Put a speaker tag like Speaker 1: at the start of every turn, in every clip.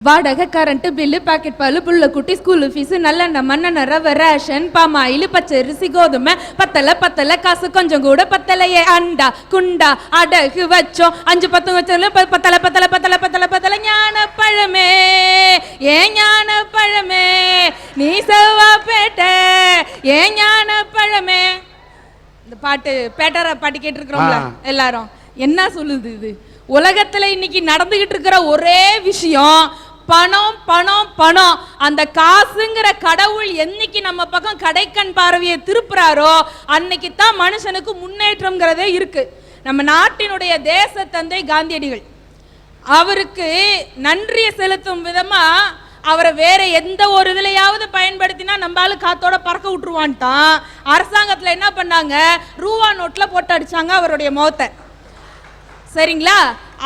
Speaker 1: வாடகை, current bill, packet பால், புள்ள குட்டி, ஸ்கூல் ஃபீஸ், நல்லெண்ணெய், மண்ணெண்ணெய், ரவை, ரேஷன், பாமாயில், பச்சரிசி, கோதுமை, பத்தலை காசு கொஞ்சம் கூட பத்தலையே. அண்டா குண்டா அடகு வச்சோம் 5-10 வச்சோம் பத்தலை ஞான பழமே ஏன் ஞான பழமே நீ செவ்வாப்பேட்டை ஏன் ஞான பழமே. இந்த பாட்டு பேட்டரை பாட்டு கேட்டிருக்கிறோம்ல எல்லாரும். என்ன சொல்லுது இது? உலகத்துல இன்னைக்கு நடந்துகிட்டு இருக்கிற ஒரே விஷயம் பணம் பணம் பணம். அந்த காசுங்கிற கடவுள் என்னைக்கு நம்ம பக்கம் கடைக்கண் பார்வையை திருப்புறாரோ அன்னைக்கு தான் மனுஷனுக்கு முன்னேற்றம்ங்கிறதே இருக்கு. நம்ம நாட்டினுடைய தேச தந்தை காந்தியடிகள், அவருக்கு நன்றியை செலுத்தும் விதமா அவரை வேற எந்த ஒரு இதுலையாவது பயன்படுத்தினா நம்மளால காத்தோட பறக்க விட்டுருவான்ட்டான். அரசாங்கத்துல என்ன பண்ணாங்க, ரூபா நோட்ல போட்டு அடிச்சாங்க அவருடைய முகத்தை. சரிங்களா?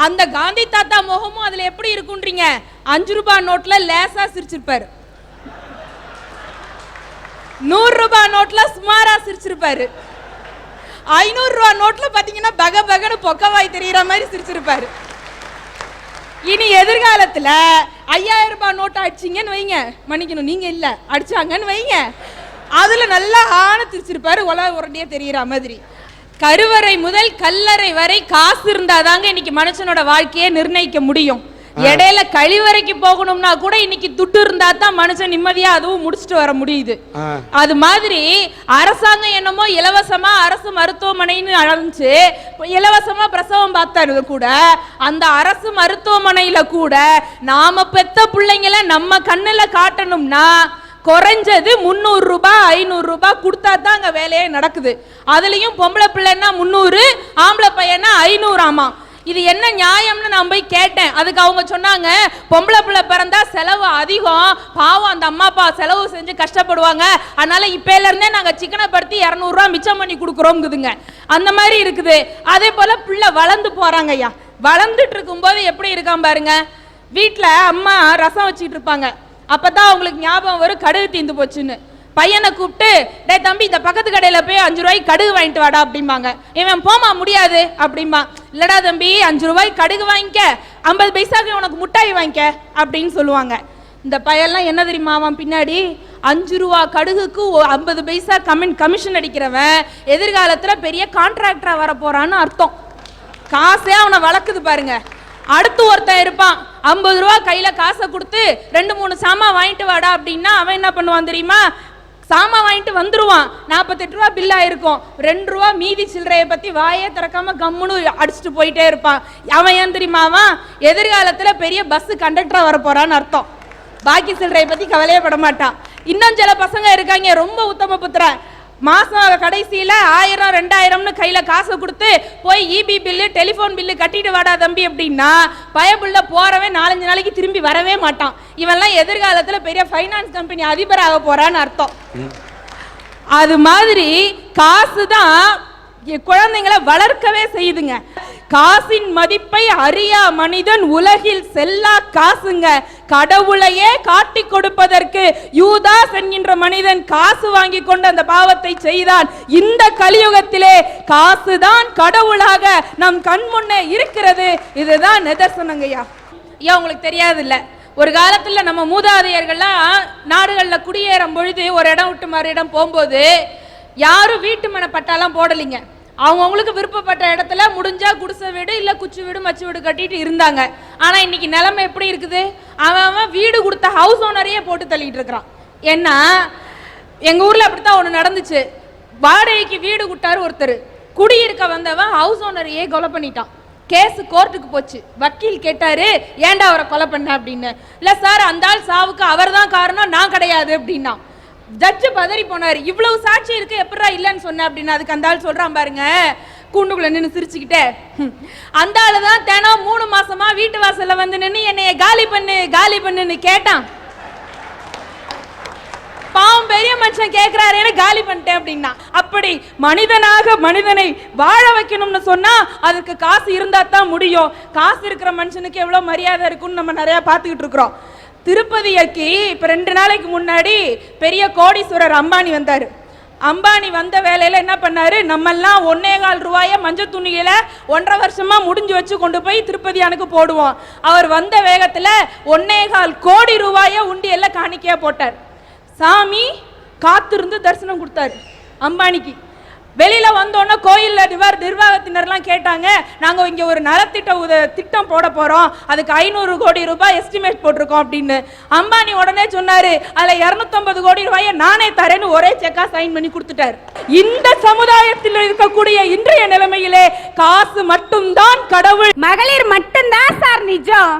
Speaker 1: அந்த காந்தி தாத்தா முகமும் அதுல எப்படி இருக்குன்றீங்க? 5 ரூபாய் நோட்ல லேசா சிரிச்சிருப்பாரு, 100 ரூபாய் நோட்ல சுமாரா சிரிச்சிருப்பாரு, 500 ரூபாய் நோட்ல பாத்தீங்கன்னா பக பகன்னு பொக்கவாய் தெரியற மாதிரி சிரிச்சிருப்பாரு. இனி எதிர்காலத்துல 5000 ரூபாய் நோட்டு அடிச்சிங்கன்னு வைங்க, மன்னிக்கணும் நீங்க இல்ல அடிச்சாங்கன்னு வைங்க, அதுல நல்லா ஆன சிரிச்சிருப்பாரு, உலக உரண்டியா தெரியற மாதிரி. கருவறை முதல் கல்லறை வரை காசு இருந்தாதாங்க இன்னைக்கு மனுஷனோட வாழ்க்கையை நிர்ணயிக்க முடியும். இடையில கழிவறைக்கு போகணும்னா கூட இன்னைக்கு துட்டு இருந்தா தான் மனுஷன் நிம்மதியா அதுவும் முடிச்சுட்டு வர முடியுது. அது மாதிரி அரசாங்கம் என்னமோ இலவசமா அரசு மருத்துவமனைன்னு அழைச்சு இலவசமா பிரசவம் பார்த்தாரு கூட, அந்த அரசு மருத்துவமனையில கூட நாம பெத்த பிள்ளைங்களை நம்ம கண்ணுல காட்டணும்னா குறைஞ்சது 300 ரூபாய் 500 ரூபாய் கொடுத்தா தான் அங்க வேலையே நடக்குது. அதுலயும் பொம்பளை பிள்ளைன்னா 300, ஆம்பளை பையனா 500 ஆமா. இது என்ன நியாயம்னு நான் போய் கேட்டேன். அதுக்கு அவங்க சொன்னாங்க, பொம்பளை பிள்ளை பிறந்தா செலவு அதிகம், பாவம் அந்த அம்மா அப்பா செலவு செஞ்சு கஷ்டப்படுவாங்க, அதனால இப்பல இருந்தே நாங்க சிக்கனப்படுத்தி 200 ரூபாய் மிச்சம் பண்ணி கொடுக்குறோம்ங்குதுங்க. அந்த மாதிரி இருக்குது. அதே போல பிள்ளை வளர்ந்து போறாங்க ஐயா. வளர்ந்துட்டு இருக்கும் போது எப்படி இருக்கான் பாருங்க. வீட்டுல அம்மா ரசம் வச்சுட்டு இருப்பாங்க, அப்பதான் அவங்களுக்கு ஞாபகம் வரும் கடுகு தீந்து போச்சுன்னு. பையனை கூப்பிட்டு, டே தம்பி இந்த பக்கத்து கடையில போய் 5 ரூபாய்க்கு கடுகு வாங்கிட்டு வாடா அப்படிம்பாங்க. இவன் போமா முடியாது அப்படிம்பா. இல்லடா தம்பி 5 ரூபாய்க்கு கடுகு வாங்கிக்க, 50 பைசாக்கு உனக்கு முட்டாய் வாங்கிக்க அப்படின்னு சொல்லுவாங்க. இந்த பையெல்லாம் என்ன தெரியுமா, அவன் பின்னாடி 5 ரூபா கடுகுக்கு 50 பைசா கமிஷன் அடிக்கிறவன் எதிர்காலத்துல பெரிய கான்ட்ராக்டரா வர போறான்னு அர்த்தம். காசே அவனை வளர்க்குது பாருங்க. அடுத்து ஒருத்தன் இருப்பான், 50 ரூபா கையில காசை கொடுத்து 2-3 சாமான் வாங்கிட்டு வாடா அப்படின்னா அவன் என்ன பண்ணுவான் தெரியுமா, சாமான் வாங்கிட்டு வந்துருவான். 48 ரூபா பில்லா இருக்கும், 2 ரூபா மீதி சில்லறையை பத்தி வாயே திறக்காம கம்முன்னு அடிச்சுட்டு போயிட்டே இருப்பான். அவன் ஏன் தெரியுமா, அவன் எதிர்காலத்துல பெரிய பஸ் கண்டக்டரா வர போறான்னு அர்த்தம். பாக்கி சில்லறையை பத்தி கவலையே பட மாட்டான். இன்னும் சில பசங்க இருக்காங்க ரொம்ப உத்தம புத்திரன், மாசம் கடைசியில 1000-2000ன்னு கையில காசை கொடுத்து போய் இபி பில்லு டெலிபோன் பில்லு கட்டிட்டு வாடா தம்பி அப்படின்னா பயப்புள்ள போறவன் 4-5 நாளைக்கு திரும்பி வரவே மாட்டான். இவன்லாம் எதிர்காலத்துல பெரிய ஃபைனான்ஸ் கம்பெனி அதிபராக போறான்னு அர்த்தம். அது மாதிரி காசு தான் குழந்தைங்களை வளர்க்கவே செய்யுதுங்க. காசின் மதிப்பை அறியா மனிதன் உலகில் செல்லா காசுங்க. கடவுளையே காட்டி கொடுப்பதற்கு யூதாஸ் என்கின்ற மனிதன் காசு வாங்கி கொண்டு அந்த பாவத்தை செய்தான். இந்த கலியுகத்திலே காசுதான் கடவுளாக நம் கண் முன்னே இருக்கிறது. இதுதான் நிதர்சனங்கய்யா. ஐயா உங்களுக்கு தெரியாது இல்ல, ஒரு காலத்துல நம்ம மூதாதையர்கள்லாம் நாடுகள்ல குடியேறும் பொழுது ஒரு இடம் விட்டு மறு இடம் போகும்போது யாரும் வீட்டு மனை பட்டாலாம் போடலிங்க. அவங்கவுங்களுக்கு விருப்பப்பட்ட இடத்துல முடிஞ்சா குடிசை வீடு இல்ல குச்சி வீடு மச்சு வீடு கட்டிட்டு இருந்தாங்க. ஆனா இன்னைக்கு நிலைமை எப்படி இருக்குது, அவன் வீடு கொடுத்த ஹவுஸ் ஓனரையே போட்டு தள்ளிட்டு இருக்கிறான். ஏன்னா எங்க ஊர்ல அப்படித்தான் ஒண்ணு நடந்துச்சு. வாடகைக்கு வீடு கொடுத்தாரு ஒருத்தர், குடியிருக்க வந்தவன் ஹவுஸ் ஓனரையே கொலை பண்ணிட்டான். கேஸ் கோர்ட்டுக்கு போச்சு. வக்கீல் கேட்டாரு, ஏன்டா அவரை கொலை பண்ண அப்படின்னு. இல்ல சார் அந்த ஆள் சாவுக்கு அவர் தான் காரணம், நான் கிடையாது அப்படின்னா. ஜட்ஜு பதறி போனாரு, இவ்வளவு சாட்சி இருக்கு எப்படா இல்லன்னு சொன்ன அப்படின்னு. அதுக்கு அந்த ஆள் சொல்றான் பாருங்க, கூண்டுக்குள்ள நின்று சிரிச்சுக்கிட்டே, அந்த ஆளு தான் தினம் 3 மாசமா வீட்டு வாசல்ல வந்து நின்று என்னைய காலி பண்ணு காலி பண்ணுன்னு கேட்டான். பாவம் பெரிய மனுஷன் கேட்கிறாரு காலி பண்ணிட்டேன் அப்படின்னா. அப்படி மனிதனாக மனிதனை வாழ வைக்கணும்னு சொன்னா அதுக்கு காசு இருந்தா தான் முடியும். காசு இருக்கிற மனுஷனுக்கு எவ்வளவு மரியாதை இருக்குன்னு நம்ம நிறைய பார்த்துக்கிட்டு இருக்கிறோம். திருப்பதிக்கு இப்ப 2 நாளைக்கு முன்னாடி பெரிய கோடீஸ்வரர் அம்பானி வந்தாரு. அம்பானி வந்த வேலையில என்ன பண்ணாரு, நம்மெல்லாம் 1.25 ரூபாய மஞ்சள் துணியில 1.5 வருஷமா முடிஞ்சு வச்சு கொண்டு போய் திருப்பதியானுக்கு போடுவோம். அவர் வந்த வேகத்துல 1.25 கோடி ரூபாய உண்டியல்ல காணிக்கையா போட்டார். சாமி காத்திருந்து தரிசனம் கொடுத்தாரு அம்பானிக்கு. வெளியில வந்தோன்னா கோயில்ல நிர்வாகத்தினர்லாம் கேட்டாங்க, நாங்க இங்க ஒரு திட்டம் போட போறோம், அதுக்கு 500 கோடி ரூபாய் எஸ்டிமேட் போட்டிருக்கோம் அப்படின்னு. அம்பானி உடனே சொன்னாரு, அதுல 250 கோடி ரூபாயை நானே தரேன்னு ஒரே செக்கா சைன் பண்ணி கொடுத்துட்டாரு. இந்த சமுதாயத்தில் இருக்கக்கூடிய இன்றைய நிலைமையிலே காசு மட்டும்தான் கடவுள், மகளிர் மட்டும்தான் சார் நிஜம்.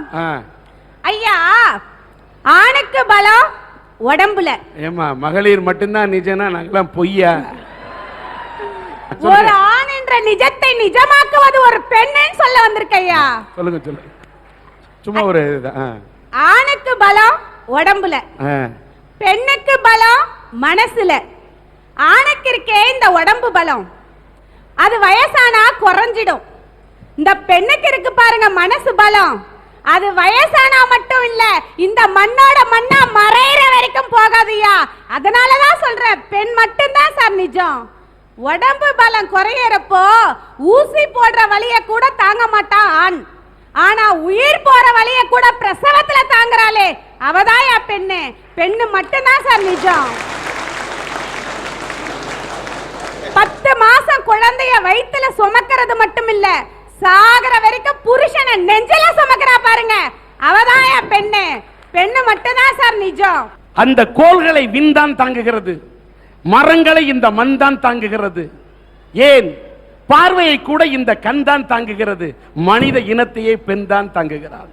Speaker 1: ஐயா, ஆணுக்கு பலம் உடம்புல. ஏமா மகளிர் மட்டும்தான் நிஜம்னா நாங்கெல்லாம் பொய்யா? ஒரு ஆண் என்ற நிஜத்தை நிஜமாக்குவது ஒரு பெண்ணு சொல்ல வந்திருக்கையா? சொல்லுங்க சொல்லுங்க. சும்மா ஒரு ஆணுக்கு பலம் உடம்புல, பெண்ணுக்கு பலம் மனசுல. ஆணுக்கு இருக்கே இந்த உடம்பு பலம், அது வயசானா குறைஞ்சிடும். இந்த பெண்ணுக்கு இருக்கு பாருங்க மனசு பலம், அது வயசானா மட்டும் இல்ல, இந்த மண்ணோட மண்ணா மறையிற வரைக்கும் போகாதுயா. அதனாலதான் சொல்றேன், பெண் மட்டும்தான் சார் நிஜம். உடம்பு பலம் குறையறப்போ ஊசி போடுற வலிய கூட தாங்க மாட்டான் ஆண். ஆனா உயிர் போற வலிய கூட பிரசவத்துல தாங்குறாளே, அவதாயா பெண்ணு. பெண்ணு மட்டும்தான் சார் நிஜம். 10 மாசம் குழந்தைய வயித்துல சுமக்கிறது மட்டும் இல்ல, சாகர வரைக்கும் புருஷனை நெஞ்சில சுமக்கிறா பாருங்க, அவதாயா பெண்ணு. பெண்ணு மட்டும்தான் சார் நிஜம்.
Speaker 2: அந்த கோள்களை விண்தான் தாங்குகிறது, மரங்களை இந்த மண் தான் தாங்குகிறது, ஏன் பார்வையை கூட இந்த கண் தான் தாங்குகிறது, மனித இனத்தையே பெண் தான் தாங்குகிறார்.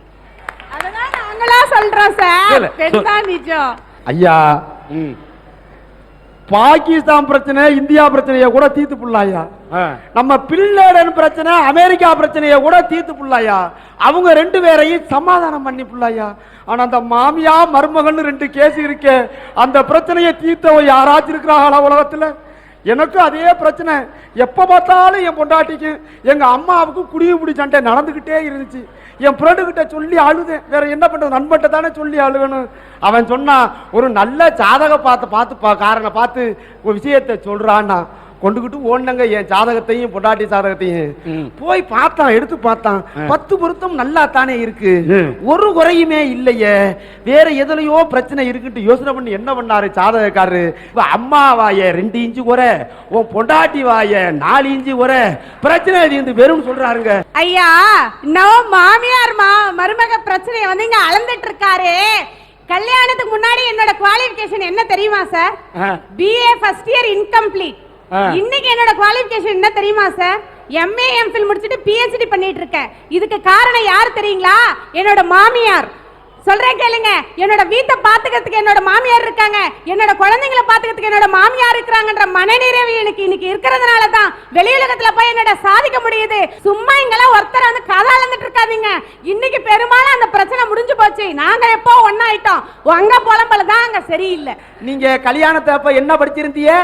Speaker 1: அதனால நாங்களா சொல்றோம் சார், பெண் தான் நிஜம்.
Speaker 3: ஐயா, பாகிஸ்தான் பிரச்சனை இந்தியா பிரச்சனைய கூட தீர்த்து புள்ளாயா, நம்ம பின்லேடன் பிரச்சனை அமெரிக்கா பிரச்சனைய கூட தீர்த்து புள்ளாயா, அவங்க 2 பேரையும் சமாதானம் பண்ணி புள்ளாயா. ஆனா அந்த மாமியா மருமகன் 2 கேஸ் இருக்கே, அந்த பிரச்சனையை தீர்த்தவ யாராச்சும் இருக்கிறாங்களா உலகத்துல? எனக்கு அதே பிரச்சனை, எப்ப பார்த்தாலும் என் பொண்டாட்டிக்கு எங்க அம்மாவுக்கும் குடியுமுடி சண்டை நடந்துகிட்டே இருந்துச்சு. என் ஃப்ரெண்டு கிட்ட சொல்லி அழுதேன், வேற என்ன பண்றது, நண்பன்ட்ட தானே சொல்லி அழுகணும். அவன் சொன்னா, ஒரு நல்ல ஜாதக பார்த்து காரனை பார்த்து ஒரு விஷயத்தை சொல்றான்னா கொண்டுகிட்டு ஓடுங்க. என் ஜாதகத்தையும் பொண்டாட்டி ஜாதகத்தையும் போய் பார்த்தான், எடுத்து பார்த்தான். 10 பொருத்தம் நல்லா தானே இருக்கு, ஒரு குறையுமே இல்லையே, வேற எதுலயோ பிரச்சனை இருக்குன்னு யோசனை பண்ணி என்ன பண்ணாரு ஜாதகக்காரரு, அம்மா வாய 2 இன்ச்சு குறை, உன் பொண்டாட்டி வாய 4 இன்ச்சு குறை, பிரச்சனை இருந்து வெறும் சொல்றாருங்க.
Speaker 1: ஐயா, இன்னும் மாமியார் மருமக பிரச்சனையை வந்து இங்க அளந்துட்டு இருக்காரு. கல்யாணத்துக்கு முன்னாடி என்னோட குவாலிஃபிகேஷன் என்ன தெரியுமா sir? BA first year incomplete. இன்னைக்கு என்னோட குவாலிஃபிகேஷன் என்ன தெரியுமா சார்? MA MPhil முடிச்சிட்டு PhD பண்ணிட்டு இருக்கேன். இதுக்கு காரணம் யார் தெரியுங்களா? என்னோட மாமியார். சொல்றேன் கேளுங்க, என்னோட வீட்டை பாத்துக்கிறதுக்கு என்னோட மாமியார் இருக்காங்க, என்னோட குழந்தைங்களை பாத்துக்கிறதுக்கு என்னோட மாமியார் இருக்கிறாங்கன்ற மனநிறைவு எனக்கு இன்னைக்கு இருக்கிறதுனால தான் வெளியுலகத்துல போய் என்னோட சாதிக்க முடியுது. சும்மா இங்கெல்லாம் ஒருத்தர் வந்து கதை அளந்துட்டு இருக்காதீங்க. இன்னைக்கு பெரும்பாலும் அந்த பிரச்சனை முடிஞ்சு போச்சு, நாங்க எப்போ ஒன்னாயிட்டோம். உங்க புலம்பல தான் அங்க சரியில்லை.
Speaker 3: நீங்க கல்யாணத்தை அப்ப என்ன படிச்சிருந்தீங்க?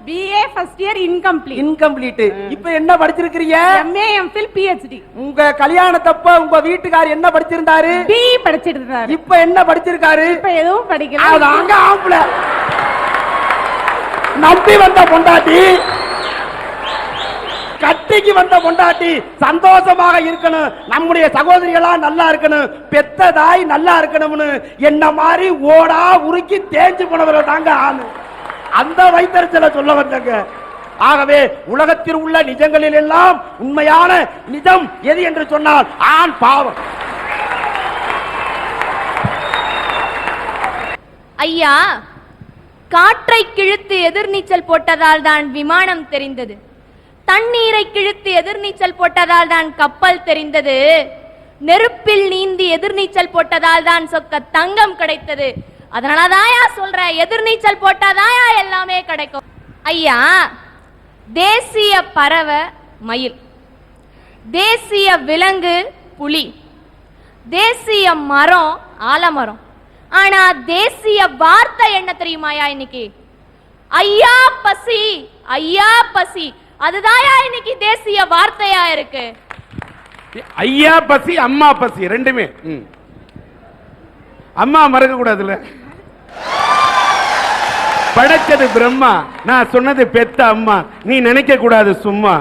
Speaker 1: BA first year
Speaker 3: incomplete. இப்போ என்ன படிச்சிருக்கீங்க?
Speaker 1: MA MPhil PhD.
Speaker 3: உங்க கல்யாணத்தப்ப உங்க வீட்டுக்காரர் என்ன படிச்சிருந்தாரு?
Speaker 1: BE படிச்சிருந்தாரு.
Speaker 3: இப்போ என்ன படிச்சிருக்காரு?
Speaker 1: இப்போ எதுவும் படிக்கல.
Speaker 3: அதாங்க ஆம்பள. நம்பி வந்த பொண்டாட்டி, கட்டிக்கு வந்த பொண்டாட்டி சந்தோஷமாக இருக்கணும், நம்முடைய சகோதரிகளா நல்லா இருக்கணும், பெத்த தாய் நல்லா இருக்கணும்னு என்ன மாதிரி ஓடா உருக்கி தேஞ்சு போனவர்கள் தாங்க ஆளு. அந்த வைத்தறிச்சலை சொல்ல வந்தங்க. ஆகவே உலகத்தில் உள்ள நிஜங்களில் எல்லாம் உண்மையான நிஜம் எது என்று சொன்னால் ஆண் பாவம்.
Speaker 4: ஐயா, காற்றை கிழித்து எதிர்நீச்சல் போட்டதால் தான் விமானம் தெரிந்தது, தண்ணீரை கிழித்து எதிர்நீச்சல் போட்டதால் தான் கப்பல் தெரிந்தது, நெருப்பில் நீந்தி எதிர்நீச்சல் போட்டதால் தான் சொக்க தங்கம் கிடைத்தது. அதனாலதாயா சொல்றேன், எதிர்நீச்சல் போட்டாதாயா எல்லாமே கிடைக்கும். ஐயா, தேசிய பறவை மயில், தேசிய விலங்கு புலி, தேசிய மரம் ஆலமரம். ஆனா தேசிய வார்த்தை என்ன தெரியுமாயா? இன்னைக்கு ஐயா பசி, ஐயா பசி, அதுதாயா இன்னைக்கு தேசிய வார்த்தையா இருக்கு.
Speaker 2: ஐயா பசி அம்மா பசி ரெண்டுமே. அம்மா மறக்க கூடாதுல்ல. படைச்சது பிரம்மா, நான் சொன்னது பெத்த அம்மா, நீ நினைக்க கூடாது சும்மா.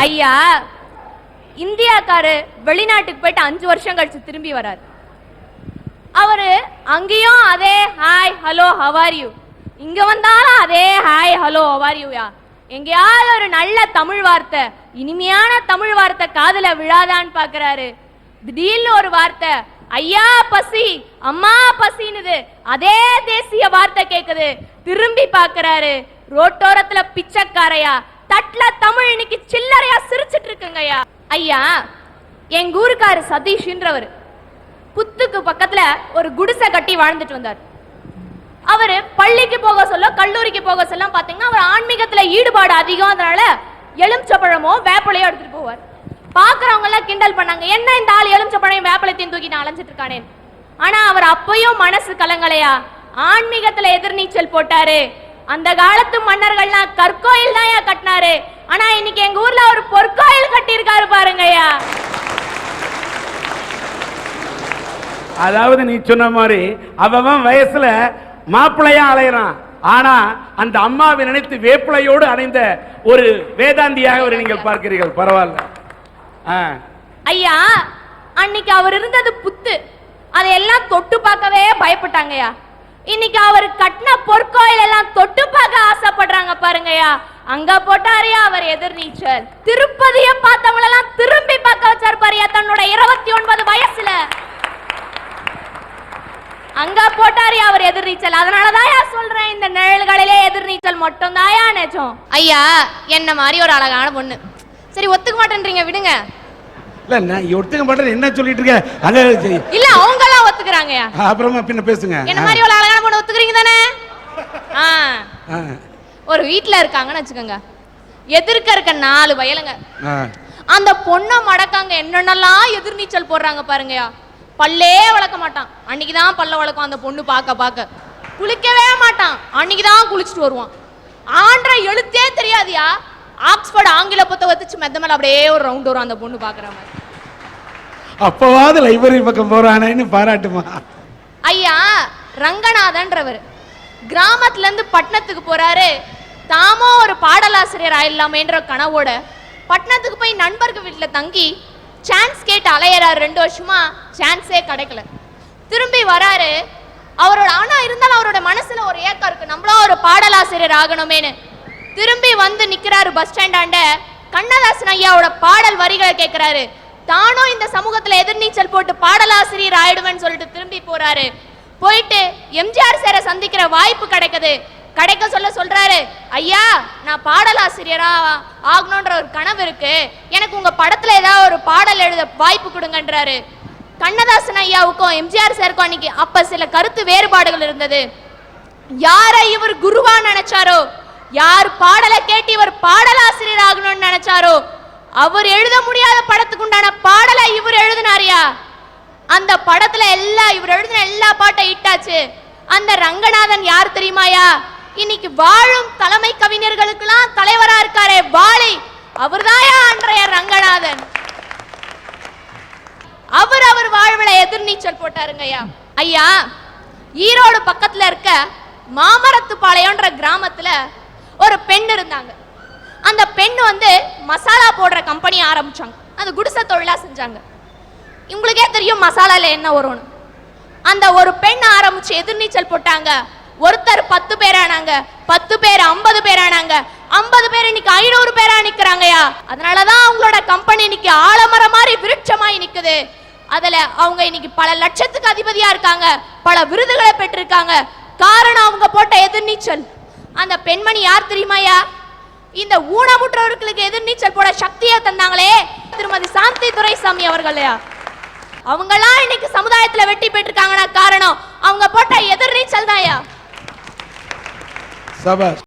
Speaker 4: ஐயா, இந்தியாக்காரு வெளிநாட்டுக்கு போயிட்டு 5 வருஷம் கழிச்சு திரும்பி வராரு. அவரு அங்கேயும் அதே hi hello how are you, இங்க வந்தாலும் அதே hi hello how are you. எங்கேயாவது ஒரு நல்ல தமிழ் வார்த்தை, இனிமையான தமிழ் வார்த்தை காதுல விழாதான்னு பாக்குறாரு. திடீர்னு ஒரு வார்த்தை ஐயா பசி, அம்மா பசினுது, அதே தேசிய வார்த்தை கேக்குது. திரும்பி பாக்குறாரு, ரோட்டோரத்துல பிச்சைக்காரையா, தட்ல தமிழ் இன்னைக்கு சில்லறையா சிரிச்சிட்டு இருக்குங்கய்யா. ஐயா, எங்க ஊருக்காரு சதீஷ்ன்றவர் புத்துக்கு பக்கத்துல ஒரு குடிசை கட்டி வாழ்ந்துட்டு வந்தார். அவரு பள்ளிக்கு போக சொல்ல, கல்லூரிக்கு போக சொல்ல பாத்தீங்கன்னா அவர் ஆன்மீகத்துல ஈடுபாடு அதிகம், அதனால எலுமிச்சப்பழமோ வேப்பலையோ எடுத்துட்டு போவார். பாக்குறவங்க எல்லாம் கிண்டல் பண்ணாங்க, என்ன இந்த ஆள் எலுமிச்சப்பழையும் வேப்பலைத்தையும் தூக்கி நான் அலைஞ்சிட்டு இருக்கானே. ஆனா அவர் அப்பயும் மனசு கலங்கலையா, ஆன்மீகத்துல எதிர்நீச்சல் போட்டாரு. அந்த காலத்து மன்னர்கள்லாம் கற்கோயில் தான் கட்டினாரு, ஆனா இன்னைக்கு எங்க ஊர்ல ஒரு பொற்கோயில் கட்டி இருக்காரு பாருங்கய்யா.
Speaker 2: அதாவது நீ சொன்ன மாதிரி அவன் வயசுல மாப்பிள்ளையா அலையறான், ஆனா அந்த அம்மாவை நினைத்து வேப்பிலையோடு அணைந்த ஒரு வேதாந்தியாக ஒரு நீங்கள் பார்க்கிறீர்கள். பரவாயில்ல
Speaker 4: ஐயா. அன்னைக்கு அவர் இருந்தது புத்து, அதையெல்லாம் தொட்டு பார்க்கவே பயப்பட்டாங்கய்யா. இன்னைக்கு அவர் கட்டின பொற்கோயில் எல்லாம் தொட்டு பார்க்க ஆசைப்படுறாங்க பாருங்கய்யா. அங்க போட்டாரியா அவர் எதிர்நீச்சல். திருப்பதியை பார்த்தவங்க எல்லாம் திரும்பி பார்க்க வச்சார் பாரியா தன்னோட 29 வயசுல. அங்க போட்டாரியா அவர் எதிர்நீச்சல். அதனாலதான் சொல்றேன், இந்த நிழல்களிலே எதிர்நீச்சல் மட்டும் தாயா நிஜம். ஐயா, என்ன மாதிரி ஒரு அழகான பொண்ணு, சரி ஒத்துக்க மாட்டேன்றீங்க, விடுங்க.
Speaker 5: இல்ல நான் ஒத்துக்க மாட்டேன் என்ன சொல்லிட்டு இருக்க? அத
Speaker 4: இல்ல அவங்க எல்லாம் ஒத்துக்கறாங்கயா.
Speaker 5: அப்புறமா பின்ன பேசுங்க.
Speaker 4: என்ன மாதிரி ஒரு அழகான பொண்ணு ஒத்துக்கறீங்க தானே? ஒரு வீட்ல இருக்காங்கன்னு வச்சுக்கோங்க, எதிர்க்க இருக்க 4 வயலுங்க. அந்த பொண்ணை மடக்காங்க என்னென்னலாம் எதிர்நீச்சல் போடுறாங்க பாருங்கயா. பல்லே வளர்க்க மாட்டான், அன்னைக்குதான் பல்ல வளர்க்கும். அந்த பொண்ணு பார்க்க குளிக்கவே மாட்டான், அன்னைக்குதான் குளிச்சுட்டு வருவான். ஆண்ட எழுத்தே தெரியாதியா, ஆக்ஸ்போர்ட் ஆங்கில புத்தகம் வச்சு மெத்த மேல அப்படியே ஒரு ரவுண்ட் வரும் அந்த பொண்ணு பாக்குற மாதிரி.
Speaker 5: அப்பவாது லைப்ரரி பக்கம் போறானேன்னு பாராட்டுமா.
Speaker 4: ஐயா, ரங்கநாதன்றவர் கிராமத்துல இருந்து பட்டணத்துக்கு போறாரு. தாமோ ஒரு பாடலாசிரியர் ஆயிடலாமேன்ற கனவோட பட்டணத்துக்கு போய் நண்பர்கள் வீட்டுல தங்கி சான்ஸ் கேட்டு அலையறாரு. 2 வருஷமா சான்ஸே கிடைக்கல. திரும்பி வராரு அவரோட, ஆனா இருந்தாலும் அவரோட மனசுல ஒரு ஏக்கம் இருக்கு, நம்மளும் ஒரு பாடலாசிரியர் ஆகணுமேனு. திரும்பி வந்து நிக்கிறாரு பஸ் ஸ்டாண்டாண்ட. கண்ணதாசன் ஐயாவோட பாடல் வரிகளை கேட்கிறாரு. தானும் இந்த சமூகத்துல எதிர்நீச்சல் போட்டு பாடலாசிரியர் ஆயிடுவேன்னு சொல்லிட்டு திரும்பி போறாரு. போயிட்டு எம்ஜிஆர் சாரை சந்திக்கிற வாய்ப்பு கிடைக்க சொல்றாரு, ஐயா நான் பாடலாசிரியரா ஆகணும்ன்ற ஒரு கனவு இருக்கு, எனக்கு உங்க படத்துல ஏதாவது ஒரு பாடல் எழுத வாய்ப்பு கொடுங்கன்றாரு. கண்ணதாசன் ஐயாவுக்கும் எம்ஜிஆர் சாருக்கும் அன்னைக்கு அப்ப சில கருத்து வேறுபாடுகள் இருந்தது. யாரை இவர் குருவா நினைச்சாரோ, யார் பாடலை கேட்டு இவர் பாடலாசிரியர் ஆகணும்னு நினைச்சாரோ, அவர் எழுத முடியாத படத்துக்கு உண்டான பாடலை இவர் எழுதினாரியா. அந்த படத்துல இவர் எழுதின எல்லா பாட்டும் இட்டாச்சு. அந்த ரங்கநாதன் யார் தெரியுமாயா? இன்னைக்கு வாழும் தலைமை கவிஞர்களுக்கெல்லாம் தலைவரா இருக்காரே வாலி, அவர்தாயா அன்றைய ரங்கநாதன். அவர் வாழ்வுல எதிர்நீச்சல் போட்டாருங்கய்யா. ஐயா, ஈரோடு பக்கத்துல இருக்க மாமரத்துப்பாளையம்ன்ற கிராமத்துல ஒரு பெண் இருந்தாங்க. அந்த பெண் மசாலா போடுற கம்பெனி ஆரம்பிச்சாங்க. அது குடிசை தொழிலா செஞ்சாங்க. உங்களுக்கே தெரியும் மசாலால என்ன வரும்னு. அந்த ஒரு பெண் ஆரம்பிச்சு எதிர்நீச்சல் போட்டாங்க. ஒருத்தர் 10 பேர் ஆனாங்க, 10 பேர் 50 பேர் ஆனாங்க, 50 பேர் இன்னைக்கு 500 பேரா நிக்கிறாங்கயா. அதனாலதான் அவங்களோட கம்பெனி இன்னைக்கு ஆலமரம் மாதிரி விருட்சமாய் நிக்குது. அதுல அவங்க இன்னைக்கு பல லட்சத்துக்கு அதிபதியா இருக்காங்க, பல விருதுகளை பெற்றிருக்காங்க. காரணம் அவங்க போட்ட எதிர்நீச்சல். அந்த பெண்மணி யார் தெரியுமாயா? இந்த ஊனமுற்றவர்களுக்கு எதிர்நீச்சல் போட சக்தியை தந்தாங்களே திருமதி சாந்தி துரைசாமி அவர்களையா. அவங்கெல்லாம் இன்னைக்கு சமுதாயத்துல வெற்றி பெற்றிருக்காங்கன்னா காரணம் அவங்க போட்ட எதிர்நீச்சல் தான்யா.
Speaker 5: சபாஷ்.